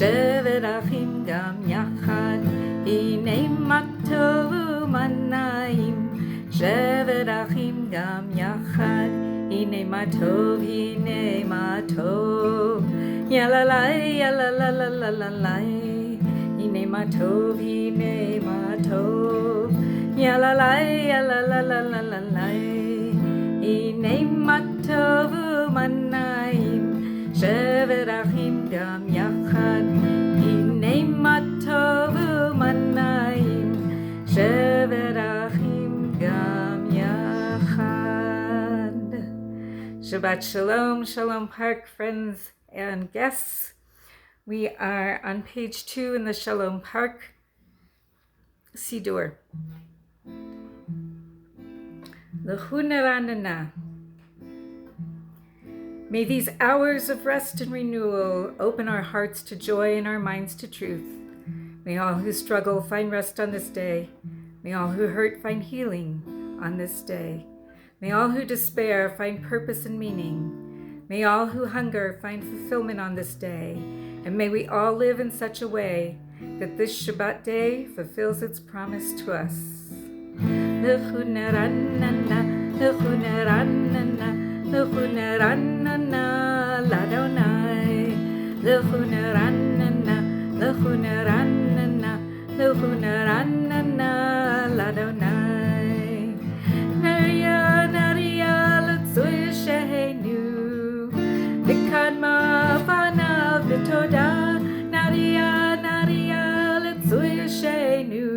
שבת אחים גם יחד, הנה מה טוב ומה נעים. שבת אחים גם יחד, הנה מה טוב, הנה מה טוב. יללי, יללללללי, הנה מה טוב, הנה מה טוב. יללי, ילללללי, הנה מה טוב ומה נעים. שבת אחים גם יחד, הנה מה טוב ומה נעים. שבת אחים גם יחד. Shabbat Shalom, Shalom Park friends and guests. We are on page 2 in the Shalom Park Sidur. L'chuneranana. May these hours of rest and renewal open our hearts to joy and our minds to truth. May all who struggle find rest on this day. May all who hurt find healing on this day. May all who despair find purpose and meaning. May all who hunger find fulfillment on this day. And may we all live in such a way that this Shabbat day fulfills its promise to us. L'chuneranana, l'chuneranana, l'chuneranana, l'Adonai. L'chuneranana, l'chuneranana, l'chuneranana, l'Adonai. Naria, naria, l'tzuy shehenu, l'kadma fanav b'toda. Naria, naria, l'tzuy shehenu,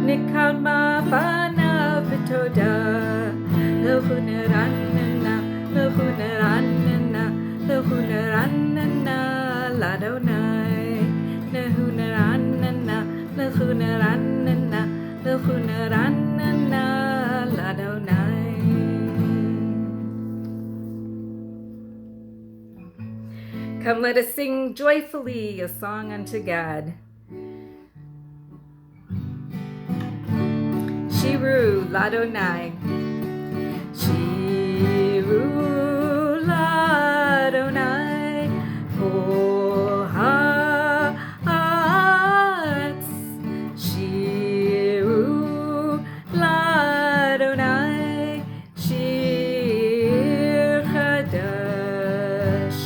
l'kadma fanav b'toda. L'chuneranana, l'chuneranana, l'chuneranana, l'Adonai. L'chuneranana, l'chuneranana, l'chuneranana, l'Adonai. Come, let us sing joyfully a song unto God. Shiru l'Adonai. Shiru l'Adonai. Kol ha'aretz. Shiru l'Adonai. Shir chadash.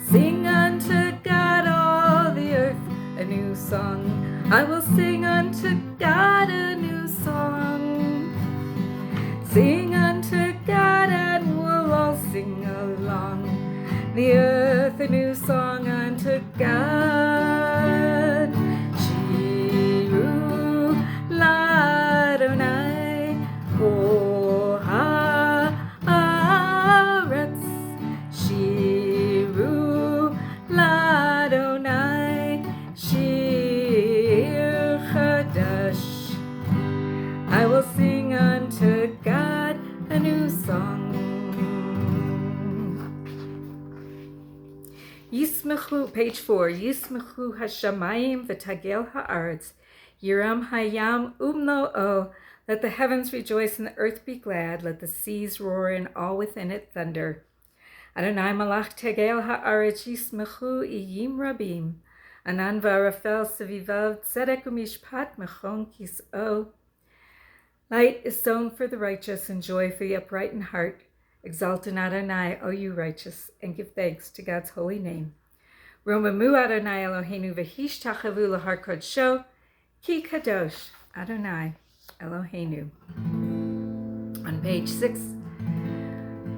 Sing unto God all the earth a new song. I will sing unto God a new song. Sing unto God and we'll all sing along. The earth a new song unto God. Shiru l'Adonai. Kol ha'aretz. Shiru l'Adonai. Shir chadash. I will sing unto God a new song. Yismechu, page 4. Yismechu hashamayim v'tagel ha'aretz. Yiram hayam umlo'o. Let the heavens rejoice and the earth be glad. Let the seas roar and all within it thunder. Adonai malach tagel ha'aretz yismechu iyim rabim. Anan v'arafel sevivav tzedek u'mishpat mechon kis'o. Light is sown for the righteous and joy for the upright in heart. Exalt in Adonai, O you righteous, and give thanks to God's holy name. Romamu Adonai Eloheinu v'hishtachavu l'har kodsho, ki kadosh Adonai Eloheinu. On page 6,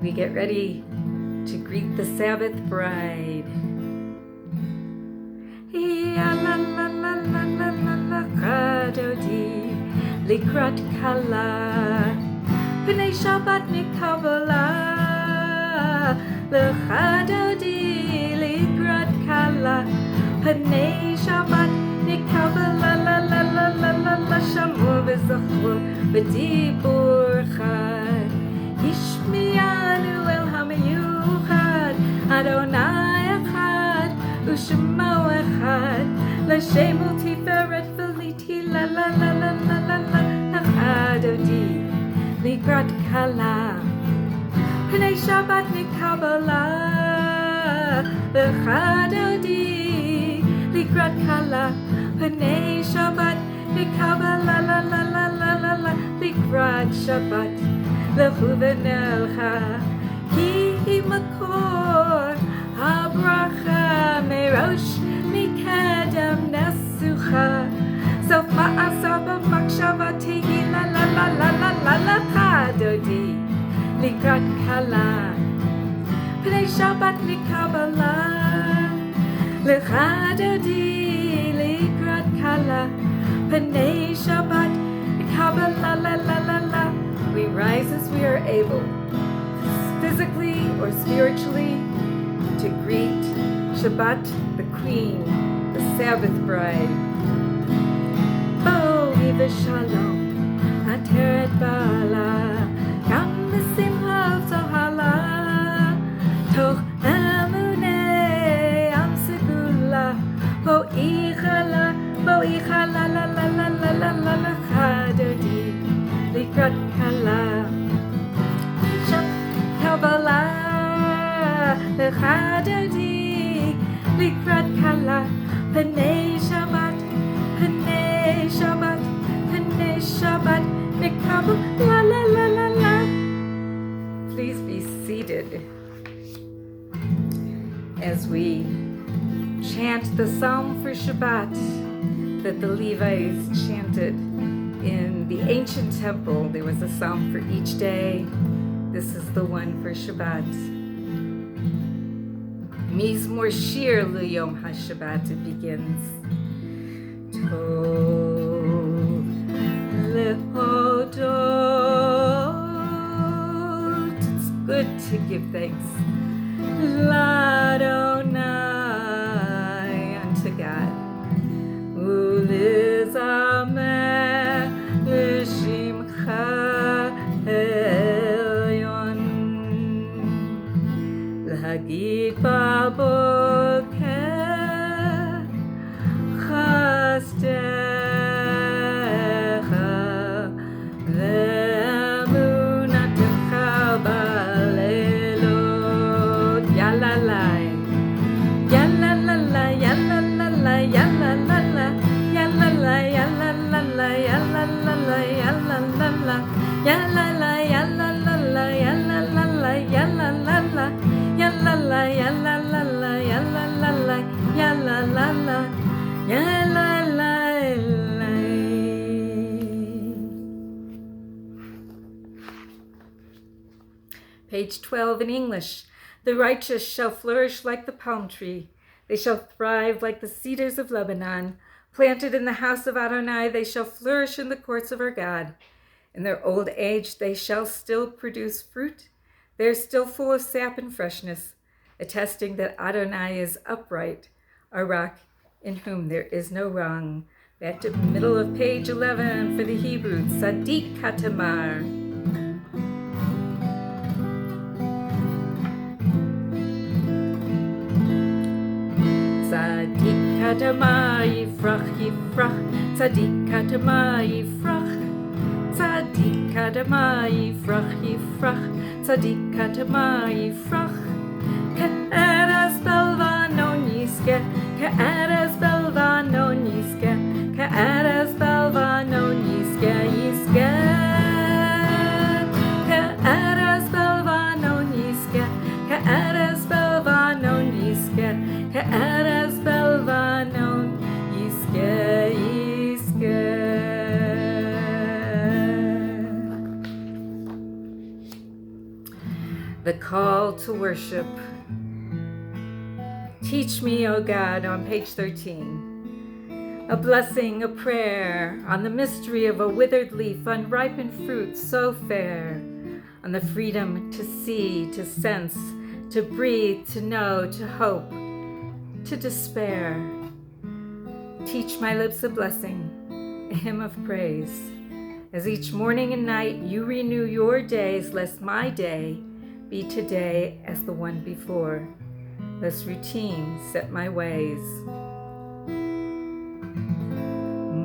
we get ready to greet the Sabbath bride. Likrat kala, p'nei Shabbat mikabala. L'chadodi likrat kala, p'nei Shabbat mikabala. La la la la la la shamu v'zachru b'dibur chad. Ishmiyanu el hamiyuchad, Adonai echad u'shemo echad. L'shemu tiferet v'liti la la la la la la la. L'chadodi likrat kala, p'nei Shabbat mikabala. L'chadodi likrat kala, panei Shabbat, likabala la la la la la la, likrat Shabbat, lechuvenelcha, ki makor, habracha merosh, mikedem nesucha, sof ma'asav b'makshavatehi la la la la la la la chadodi, likrat kala, panei Shabbat likabala, lechadodi likrat kala, panei Shabbat likabala la la la la. We rise as we are able, physically or spiritually, to greet Shabbat, the Queen, the Sabbath bride. Oh, v'shalom, ateret bala, gam v'simcha v'zohala, toch emunei am segula, bo'ichala la la la la la la la la chadodi, likrat kala, Kabbalat, lechadodi, likrat kala, panei Shabbat, panei Shabbat, panei Shabbat, mikabel, la la la la la. Please be seated as we chant the psalm for Shabbat that the Levites chanted in the ancient temple. There was a psalm for each day. This is the one for Shabbat. Mizmor Shir L'Yom HaShabbat, it begins. Tov lehodot. It's good to give thanks. L'Adonai, unto God. U'lizameh l'shimcha elyon. L'hagid b'boker chasdecha ve'emunatecha b'leilot. Yalalai, yalalala, yalalala, yalalala, yalalala, yalalala, yalalala, yalalala, yalalala, yalalala, yalalala, yalalala, yalalala, yalalala, yalalala, yalalala, yalalala. Page 12 in English. The righteous shall flourish like the palm tree. They shall thrive like the cedars of Lebanon. Planted in the house of Adonai, they shall flourish in the courts of our God. In their old age, they shall still produce fruit. They are still full of sap and freshness, attesting that Adonai is upright, a rock in whom there is no wrong. Back to the middle of page 11 for the Hebrew. Tzadik Katamar. Tzadik Katamar Yifrach Yifrach. Tzadik Katamar Yifrach. Tzadik Katamar Yifrach Yifrach. Tzadik Katamar Yifrach. Ke'eres belvanon yiske. Ke'eres belvanon yiske. Ke'eres belvanon yiske yiske. Ke'eres belvanon yiske. Ke'eres belvanon yiske. Ke'eres belvanon yiske yiske. The call to worship. Teach me, O God, on page 13. A blessing, a prayer, on the mystery of a withered leaf, unripened fruit so fair, on the freedom to see, to sense, to breathe, to know, to hope, to despair. Teach my lips a blessing, a hymn of praise. As each morning and night you renew your days, lest my day be today as the one before. Lest routine set my ways.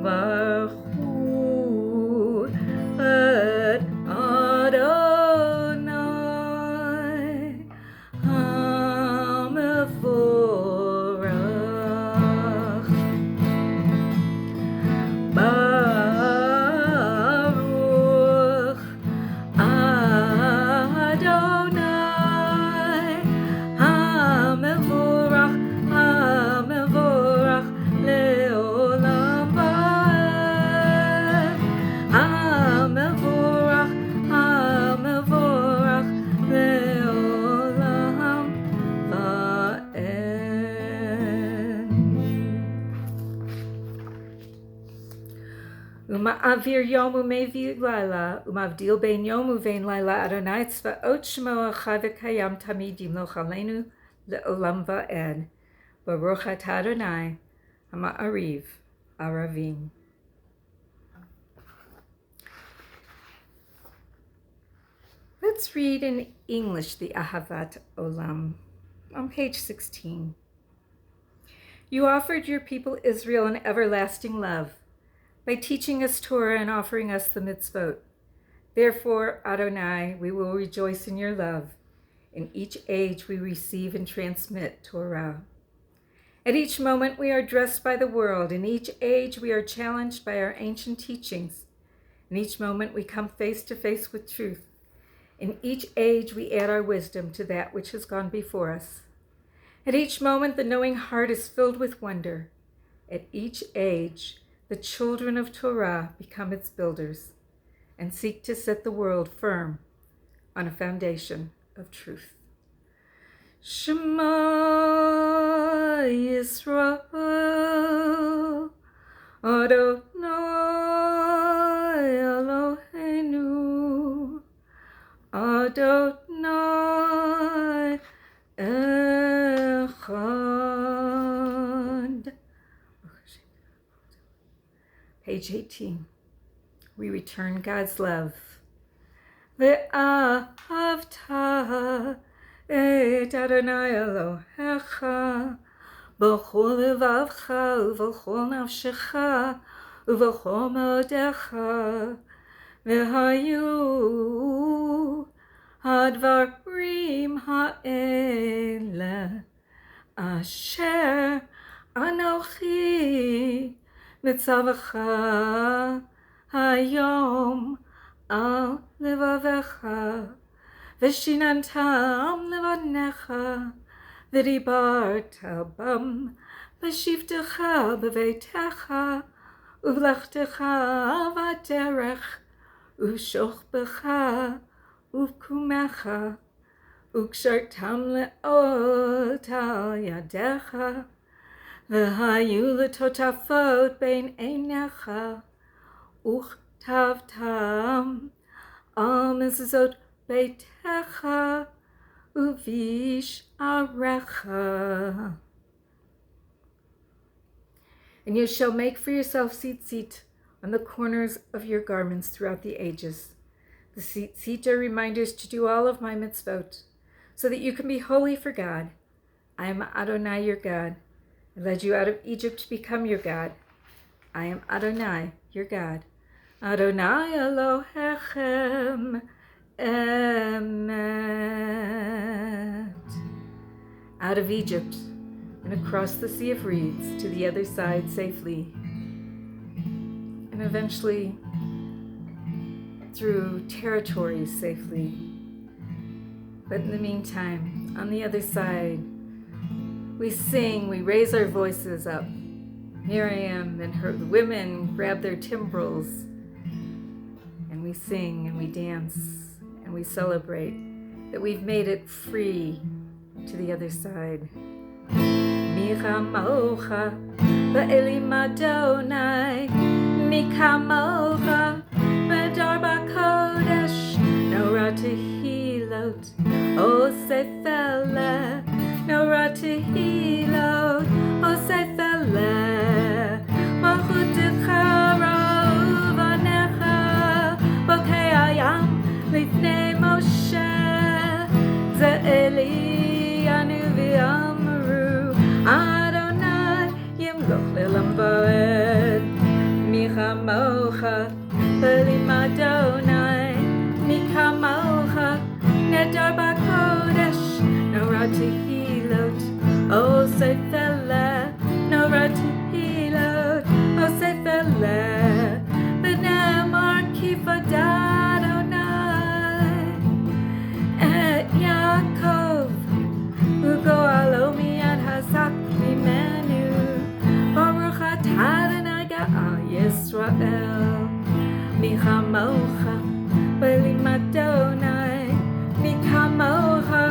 Baruch et Adonai HaMevorach Ma'avir yom u'mevi laila, u'mavdil bein yom u'vein laila Adonai tzva'ot shemo echad v'kayam tamid yimloch aleinu le'olam va'ed. Baruch atah Adonai ha'ma'ariv aravim. Let's read in English the Ahavat Olam on page 16. You offered your people Israel an everlasting love by teaching us Torah and offering us the mitzvot. Therefore, Adonai, we will rejoice in your love. In each age we receive and transmit Torah. At each moment we are dressed by the world. In each age we are challenged by our ancient teachings. In each moment we come face to face with truth. In each age we add our wisdom to that which has gone before us. At each moment the knowing heart is filled with wonder. At each age the children of Torah become its builders and seek to set the world firm on a foundation of truth. Shema Yisrael, Adonai Eloheinu, Adonai Echad. Page 18. We return God's love. Ve'ahavta et Adonai Elohecha b'chol levavcha u'v'chol nafshecha u'v'chol modecha v'hayu hadvarim ha'ele asher anochi mitzavacha hayom al levavecha v'shinantam levanecha v'dibarta bam v'shivtecha b'veitecha uv'lechtecha v'derech u'shochbecha uv'kumecha u'kshartam le'ot al yadecha v'hayu letotafot bein einecha uchtavtam al mezuzot beitecha uvish arecha. And you shall make for yourself tzitzit on the corners of your garments throughout the ages. The tzitzit are reminders to do all of my mitzvot, so that you can be holy for God. I am Adonai your God. I led you out of Egypt to become your God. I am Adonai your God. Adonai Elohechem Emet. Out of Egypt and across the Sea of Reeds to the other side safely, and eventually through territories safely. But in the meantime, on the other side, we sing, we raise our voices up. Miriam and the women grab their timbrels, and we sing and we dance and we celebrate that we've made it free to the other side. Michamocha ba'elim Adonai, Mikamocha b'darba kodesh, Norah tehilot, Osefele, Norah tehilot, Osefele, Machutecha ra'uvanecha, Bokei hayam lifnei Moshe, Ze'eli anu v'amru, Adonai yimloch le'olam va'ed, Michamocha ba'elim Adonai, Mikamocha nedar b'kodesh, Norah tehilot, Osefele, Norah tehilot, Osefele, v'nemar kifad Adonai et Yaakov u'go'alo miyad hazak mimenu, Baruch atah Adonai ga'al Yisrael, Michamocha ba'elim Adonai, Mikamocha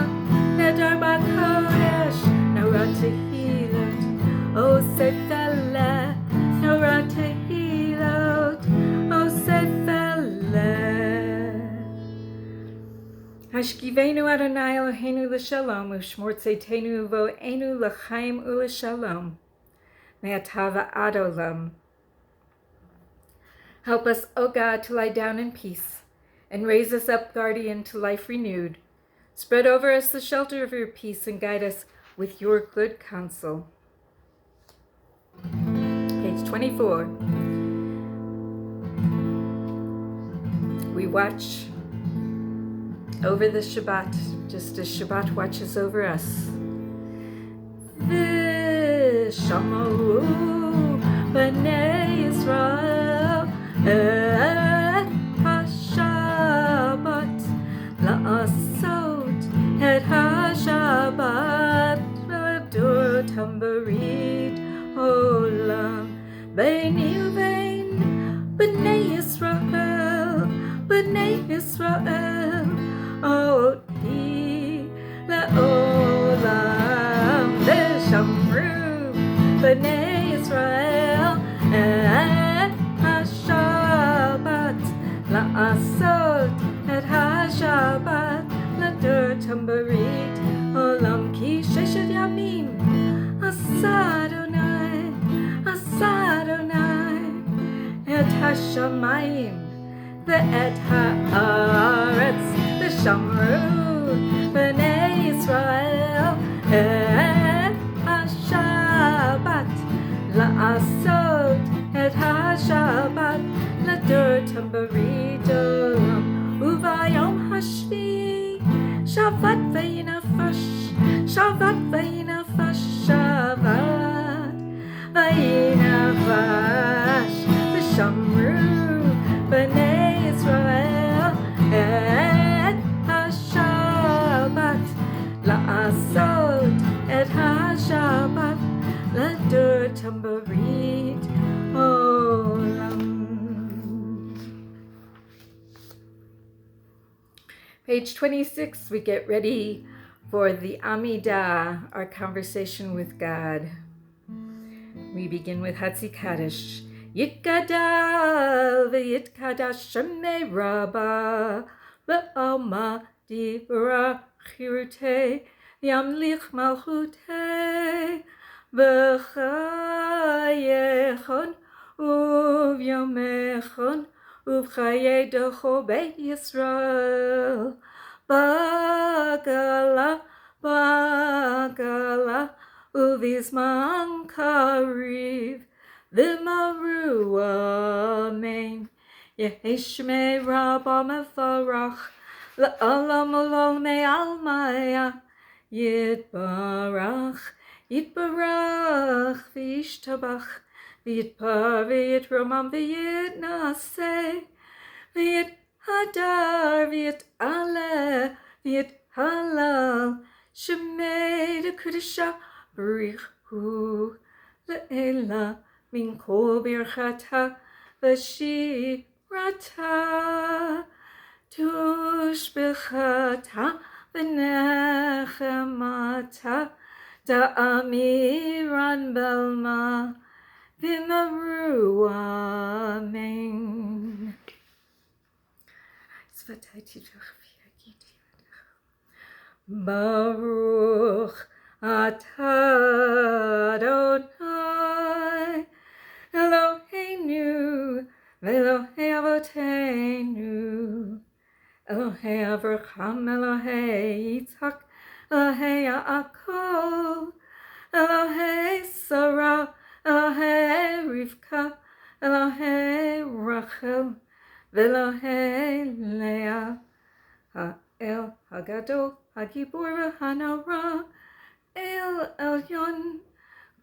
nedar b'kodesh, Norah tehilot, Hashkivenu Adonai Eloheinu l'shalom, u'shmor tzeitenu vo'enu l'chaim u'l'shalom, me'atava ad olam. Help us, O God, to lie down in peace, and raise us up, guardian, to life renewed. Spread over us the shelter of your peace, and guide us with your good counsel. Page 24. We watch over the Shabbat, just as Shabbat watches over us. V'shamu b'nei Yisrael et ha-Shabbat la'asot et ha-Shabbat v'adotam b'rit olam b'nei u'bein b'nei Yisrael Oti le'olam v'shamru b'nei Yisrael et ha-Shabbat la'asot et ha-Shabbat l'adortam b'rit olam ki sheshet yamim asa Adonai et ha-shamayim ve'et ha'aretz v'shamru b'nei Yisrael et ha-Shabbat la'asot et ha-Shabbat l'adortam b'rit olam u'vayom hashvi Shabbat v'yinafash Shabbat v'yinafash v'shamru b'nei Yisrael et ha-Shabbat la'asot et ha-Shabbat l'adortam b'rit olam. Page 26, we get ready for the Amidah, our conversation with God. We begin with Hatzi Kaddish. Yitgadal v'yitkadash shemei Rabba v'alma dibra chirute yamlich malchute v'chayechon uvyomechon uvchayedocho beit Yisrael bagala uvizman kariv v'maru amen yeheshmei Rabba mefarach la'olam olol me'almaya yitbarach v'yishtabach v'yitpar v'yitromam v'yitnaseh v'yithadar v'yit'aleh v'yithalal shemei d'kudisha b'richu le'ela min kol birchata v'shirata tushbechata v'nechemata da'amiran belma v'maru amen. Baruch atah Adonai Eloheinu v'Elohei Avoteinu Elohei Avraham Elohei Yitzhak Elohei Yaakov Elohei Sarah Elohei Rivka Elohei Rachel v'Elohei Leah Ha'el Hagadol Hagibor v'Hanara El Elyon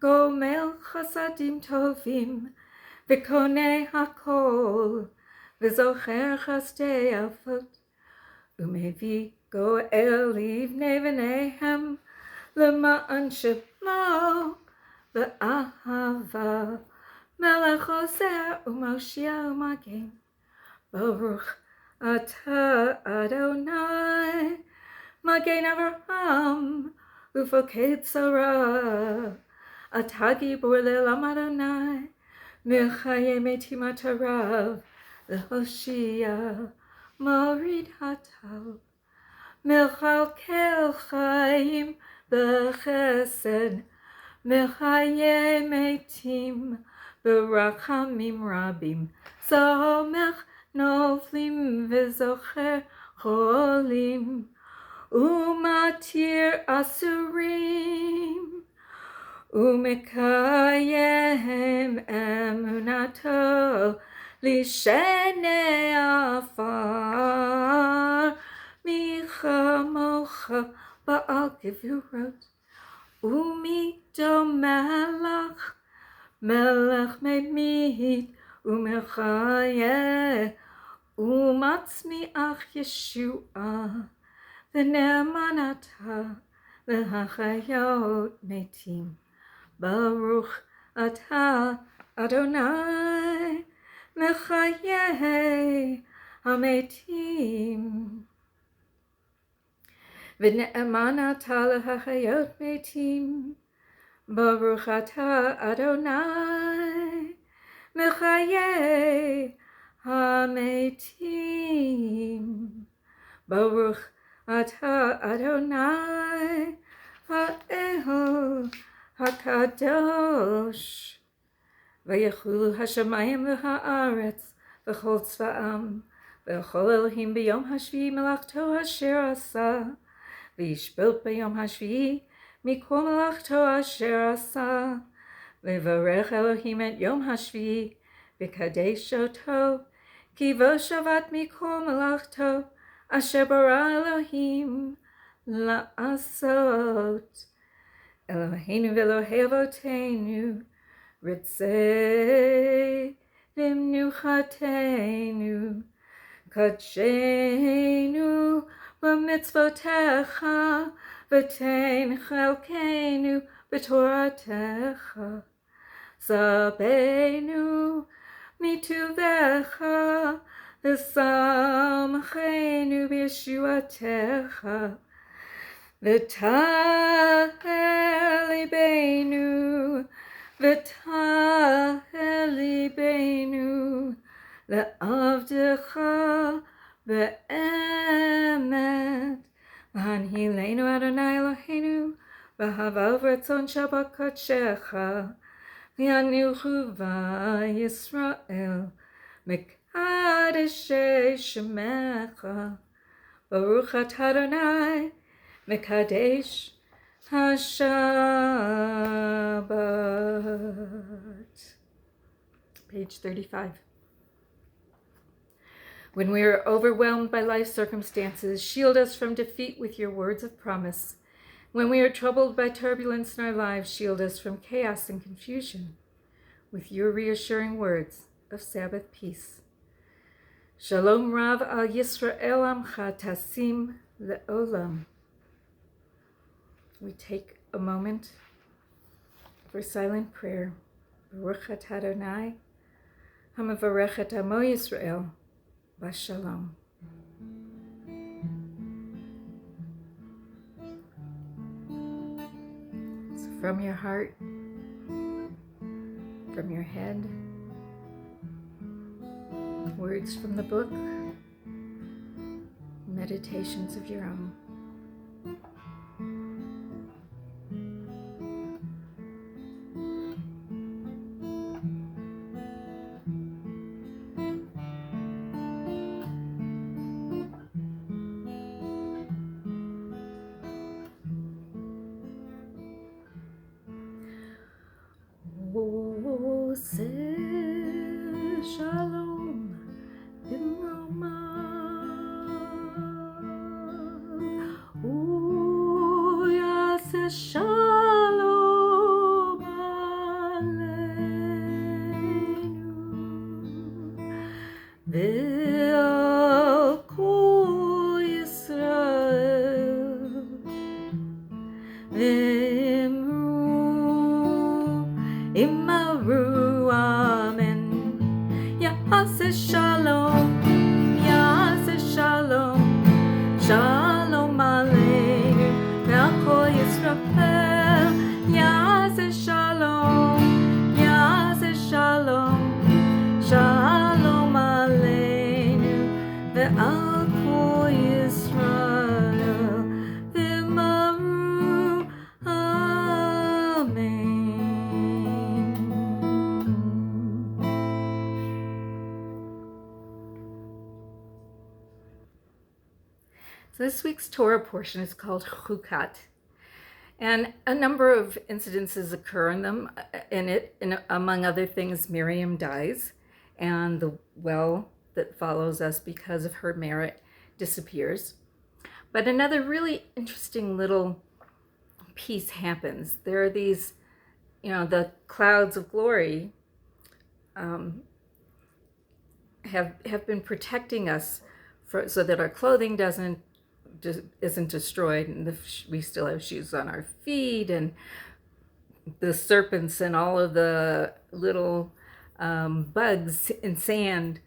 Gomel Chasadim Tovim V'Konei Hakol V'Zocher Chasdei Avot Umevi Goel Livnei V'Nehem L'Ma'an Shemo V'Ahava Melech Ozer U'Moshia U'Magen Baruch atah Adonai Magen Avraham Ufoked Sarah Atah Gibor Le'olam Adonai Mechaye Metim Atarav L'Hoshia Morid Hatal Mechalkel Chaim Bechesed, Mechaye Metim Berachamim Rabim, Somech Noflim V'Zocher Cholim, Umatir Asurim, Umekayem Emunato Lishene Afar, Micha Mocha Baal Gevurot, Umido Melech, Melech Memit, Umechaye, Umatzmiach Yeshua, V'nemanata L'hachayot Metim, Baruch Atah Adonai Mechaye HaMetim, V'ne'emanata L'hachayot Metim, Baruch Atah Adonai Mechaye HaMetim, Baruch Atah Adonai Ha'el HaKadosh. Vayechulu hashamayim v'ha'aretz v'chol tzva'am v'chol Elohim b'yom hashvi'i melachto asher asa v'yishbot b'yom hashvi'i mikol melachto asher asa v'varech Elohim et yom hashvi'i v'kadesh oto ki vo shavat mikol melachto asher bara Elohim la'asot. Eloheinu v'Elohei avotenu Ritzei Limnuchatenu Kadshenu B'mitzvotecha V'tein chelkenu B'toratecha Sabenu Mituvecha V'samchenu B'yeshuatecha V'tahel libeinu V'tahel libeinu le'avdecha be'emet v'hanhileinu Adonai Eloheinu v'havav ratzon Shabbat kodshecha v'yanuchu v'Yisrael mekadeshei shemecha Baruch atah Adonai mekadesh HaShabbat. Page 35. When we are overwhelmed by life circumstances, shield us from defeat with your words of promise. When we are troubled by turbulence in our lives, shield us from chaos and confusion with your reassuring words of Sabbath peace. Shalom Rav al Yisrael Amcha Tasim Le'olam. We take a moment for silent prayer. Baruch atah Adonai hamavarech et amo Yisrael b'shalom. So from your heart, from your head, words from the book, meditations of your own. Shalom b'mroma, yaseh shalom aleinu ve'al kol Yisrael Immaru, amen. Yaseh shalom, Yaseh shalom, shalom aleinu ve'al kol Yisrael. Yaseh shalom, Yaseh shalom, shalom aleinu ve'al kol Yisrael. So this week's Torah portion is called Chukat, and a number of incidences occur in it. Among other things, Miriam dies, and the well that follows us because of her merit disappears. But another really interesting little piece happens. There are these, the clouds of glory have been protecting us so that our clothing isn't destroyed, and we still have shoes on our feet, and the serpents and all of the little bugs in sand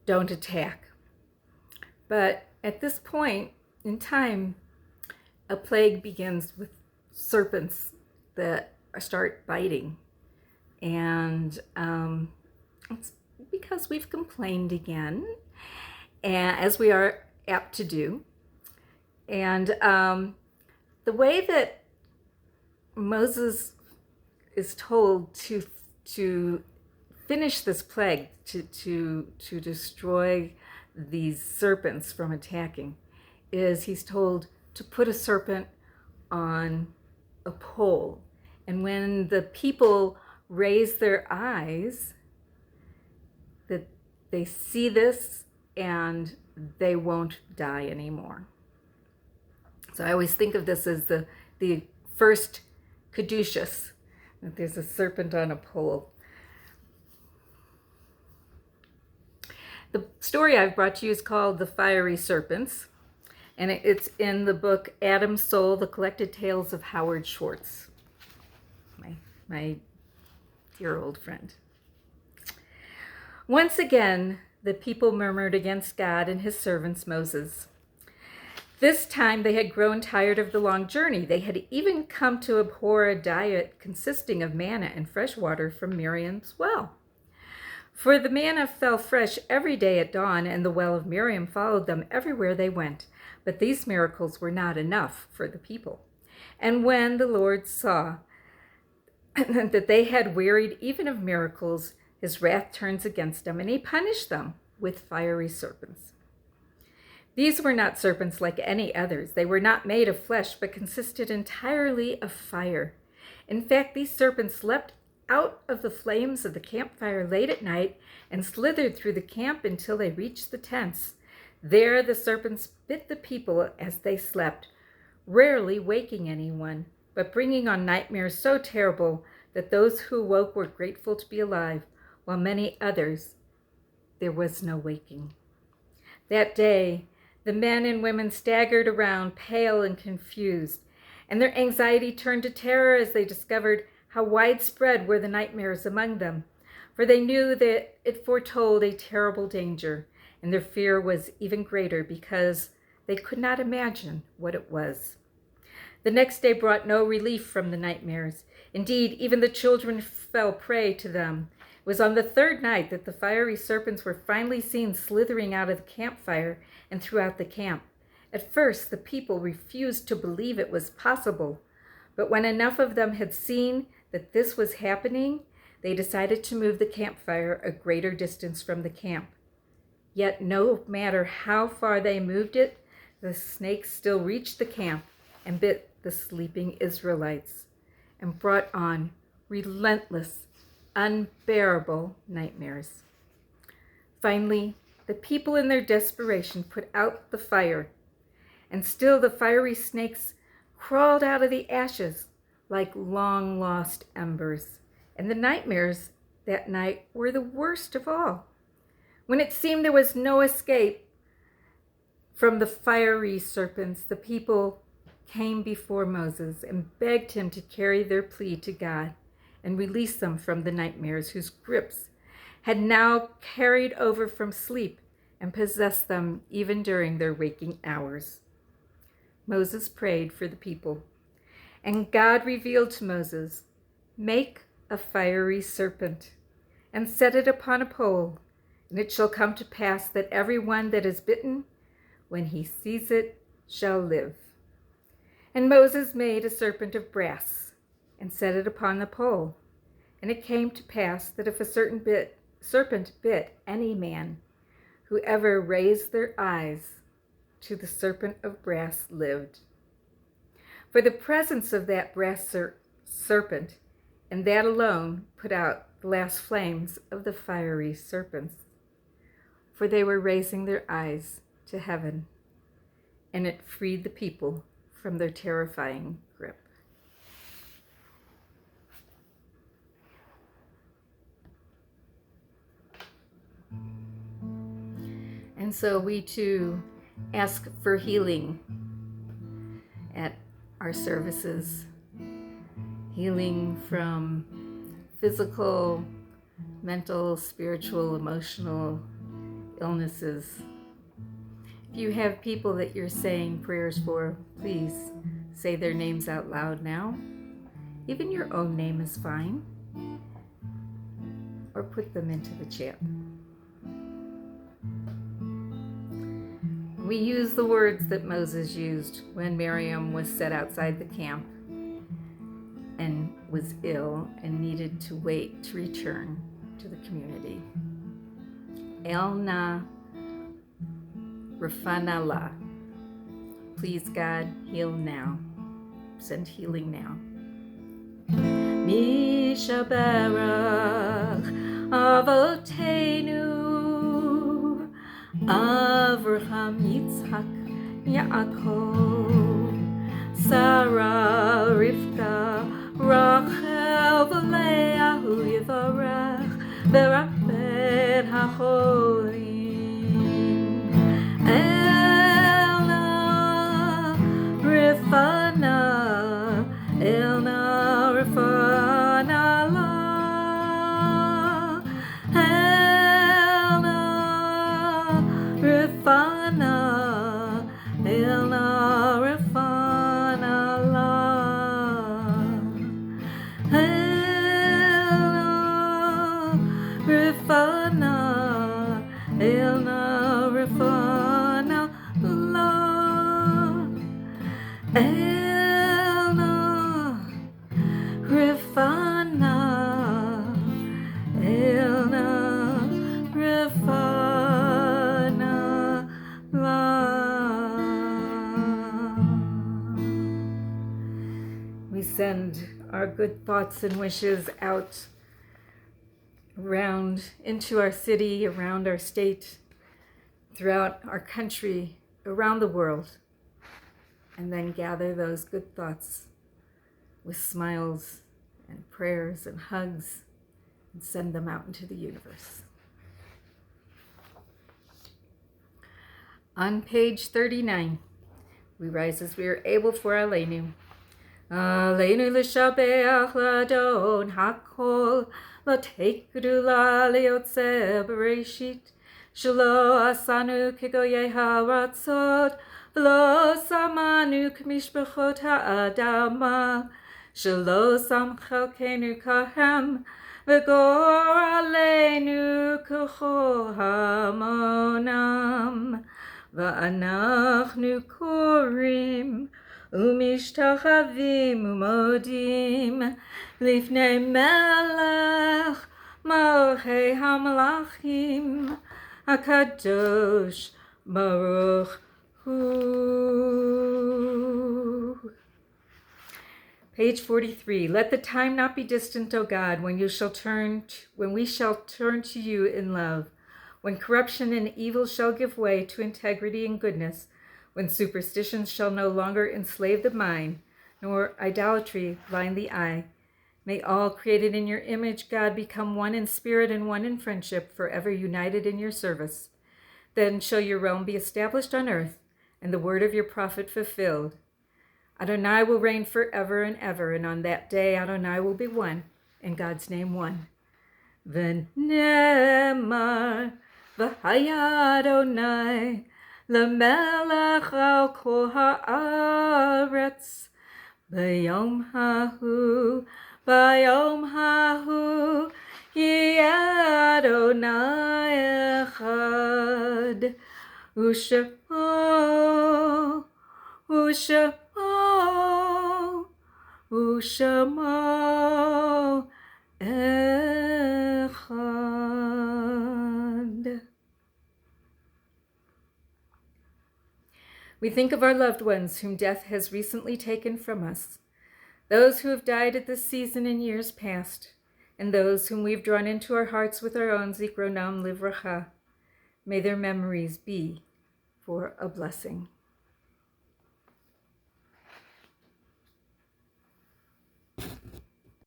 don't attack. But at this point in time, a plague begins with serpents that start biting, and it's because we've complained again, as we are apt to do. And the way that Moses is told to finish this plague, to destroy these serpents from attacking, is he's told to put a serpent on a pole. And when the people raise their eyes, that they see this and they won't die anymore. So I always think of this as the first caduceus, that there's a serpent on a pole. The story I've brought to you is called The Fiery Serpents, and it's in the book Adam's Soul, The Collected Tales of Howard Schwartz, my dear old friend. Once again, the people murmured against God and his servants Moses. This time they had grown tired of the long journey. They had even come to abhor a diet consisting of manna and fresh water from Miriam's well. For the manna fell fresh every day at dawn, and the well of Miriam followed them everywhere they went. But these miracles were not enough for the people. And when the Lord saw that they had wearied even of miracles, his wrath turns against them, and he punished them with fiery serpents. These were not serpents like any others. They were not made of flesh, but consisted entirely of fire. In fact, these serpents leapt out of the flames of the campfire late at night and slithered through the camp until they reached the tents. There the serpents bit the people as they slept, rarely waking anyone, but bringing on nightmares so terrible that those who woke were grateful to be alive, while many others there was no waking. That day, the men and women staggered around, pale and confused, and their anxiety turned to terror as they discovered how widespread were the nightmares among them, for they knew that it foretold a terrible danger, and their fear was even greater because they could not imagine what it was. The next day brought no relief from the nightmares. Indeed, even the children fell prey to them. It was on the third night that the fiery serpents were finally seen slithering out of the campfire and throughout the camp. At first, the people refused to believe it was possible, but when enough of them had seen that this was happening, they decided to move the campfire a greater distance from the camp. Yet no matter how far they moved it, the snakes still reached the camp and bit the sleeping Israelites and brought on relentless, unbearable nightmares. Finally, the people in their desperation put out the fire, and still the fiery snakes crawled out of the ashes like long-lost embers. And the nightmares that night were the worst of all. When it seemed there was no escape from the fiery serpents, the people came before Moses and begged him to carry their plea to God and release them from the nightmares whose grips had now carried over from sleep and possessed them even during their waking hours. Moses prayed for the people, and God revealed to Moses, "Make a fiery serpent and set it upon a pole, and it shall come to pass that everyone that is bitten, when he sees it, shall live." And Moses made a serpent of brass and set it upon the pole. And it came to pass that if a serpent bit any man, whoever raised their eyes to the serpent of brass lived. For the presence of that brass serpent, and that alone, put out the last flames of the fiery serpents. For they were raising their eyes to heaven, and it freed the people from their terrifying grip. And so we too ask for healing at our services, healing from physical, mental, spiritual, emotional illnesses. If you have people that you're saying prayers for, please say their names out loud now. Even your own name is fine. Or put them into the chat. We use the words that Moses used when Miriam was set outside the camp and was ill and needed to wait to return to the community. Elna Rafanala. Please, God, heal now. Send healing now. Mishaberach Avotenu Avraham Yitzhak Yaakov Sarah Rivka Rachel V'Leah Hu Yivarech V'Raped HaCholim Elna Rifana Elna Rifana La Elna Rifana Elna Rifana La Elna Rifana Elna Rifana La Elna Rifana Elna Rifana La. We send our good thoughts and wishes out around into our city, around our state, throughout our country, around the world, and then gather those good thoughts with smiles and prayers and hugs and send them out into the universe. On page 39, we rise as we are able for Aleinu. Aleinu l'shabeach l'adon hakol l'teik gedula liyotzeh bereshit shelo asanu kegoyei haratzot v'lo samanu k'mishpachot ha'adama shelo sam chelkenu kahem v'gor aleinu k'cho hamonam v'anachnu korim umishtachavim umodim lifnei melech malchei hamalachim hakadosh baruch hu. Page 43. Let the time not be distant, O God, when we shall turn to you in love, when corruption and evil shall give way to integrity and goodness, when superstitions shall no longer enslave the mind, nor idolatry blind the eye. May all created in your image, God, become one in spirit and one in friendship, forever united in your service. Then shall your realm be established on earth, and the word of your prophet fulfilled. Adonai will reign forever and ever, and on that day Adonai will be one, in God's name one. V'nemar v'haya Adonai L'melech al kol haaretz B'yom hahu Yeh Adonai echad U'shemo echad. We think of our loved ones whom death has recently taken from us, those who have died at this season in years past, and those whom we've drawn into our hearts with our own Zikronam Livracha. May their memories be for a blessing.